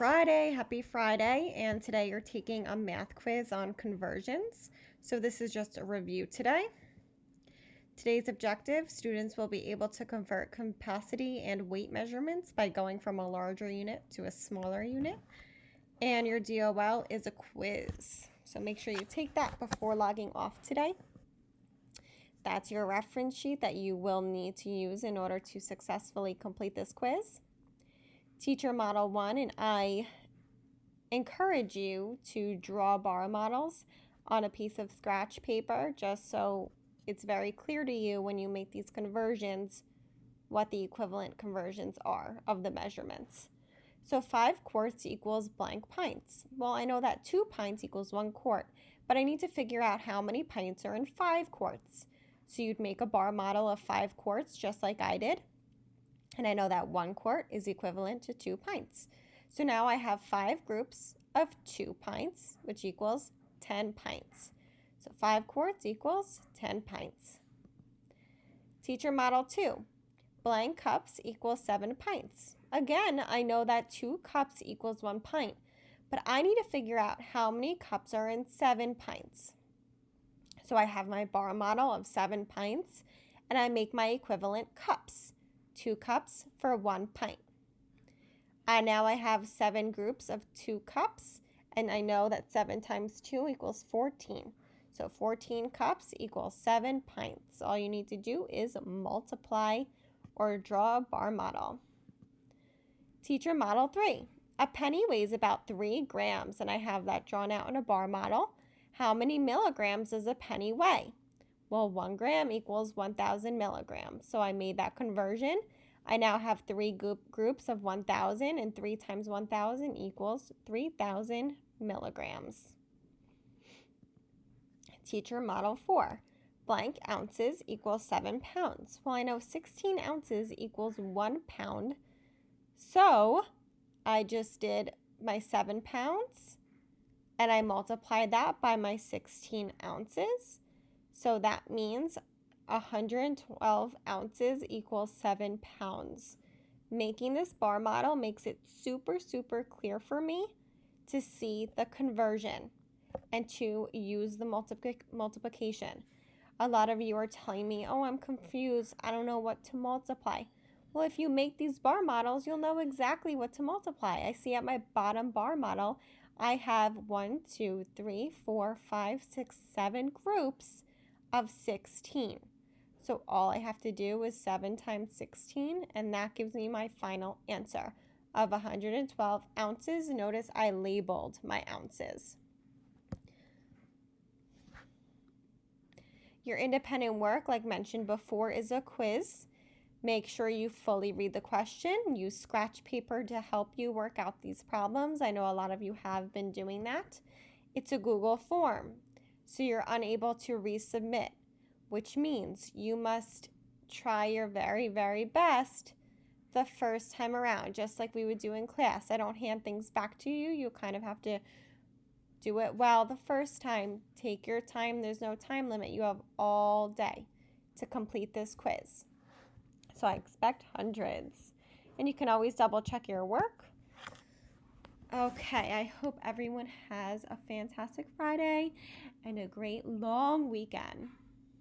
Friday, happy Friday, and today you're taking a math quiz on conversions. So this is just a review today. Today's objective, students will be able to convert capacity and weight measurements by going from a larger unit to a smaller unit. And your DOL is a quiz. So make sure you take that before logging off today. That's your reference sheet that you will need to use in order to successfully complete this quiz. Teacher Model 1, and I encourage you to draw bar models on a piece of scratch paper just so it's very clear to you when you make these conversions what the equivalent conversions are of the measurements. So 5 quarts equals blank pints. Well, I know that 2 pints equals 1 quart, but I need to figure out how many pints are in 5 quarts. So you'd make a bar model of 5 quarts just like I did. And I know that 1 quart is equivalent to 2 pints. So now I have 5 groups of 2 pints, which equals 10 pints. So 5 quarts equals 10 pints. Teacher Model 2, blank cups equals 7 pints. Again, I know that 2 cups equals 1 pint, but I need to figure out how many cups are in 7 pints. So I have my bar model of 7 pints, and I make my equivalent cups. 2 cups for 1 pint. Now I have 7 groups of 2 cups, and I know that 7 times 2 equals 14. So 14 cups equals 7 pints. All you need to do is multiply or draw a bar model. Teacher Model 3. A penny weighs about 3 grams, and I have that drawn out in a bar model. How many milligrams does a penny weigh? Well, 1 gram equals 1,000 milligrams. So I made that conversion. I now have 3 groups of 1,000, and 3 times 1,000 equals 3,000 milligrams. Teacher Model 4. Blank ounces equals 7 pounds. Well, I know 16 ounces equals 1 pound. So I just did my 7 pounds, and I multiplied that by my 16 ounces. So that means 112 ounces equals 7 pounds. Making this bar model makes it super clear for me to see the conversion and to use the multiplication. A lot of you are telling me, oh, I'm confused. I don't know what to multiply. Well, if you make these bar models, you'll know exactly what to multiply. I see at my bottom bar model, I have 1, 2, 3, 4, 5, 6, 7 groups of 16. So all I have to do is 7 times 16, and that gives me my final answer of 112 ounces. Notice I labeled my ounces. Your independent work, like mentioned before, is a quiz. Make sure you fully read the question. Use scratch paper to help you work out these problems. I know a lot of you have been doing that. It's a Google form, so you're unable to resubmit, which means you must try your very best the first time around, just like we would do in class. I don't hand things back to you. You kind of have to do it well the first time. Take your time. There's no time limit. You have all day to complete this quiz. So I expect hundreds. And you can always double check your work. Okay, I hope everyone has a fantastic Friday and a great long weekend.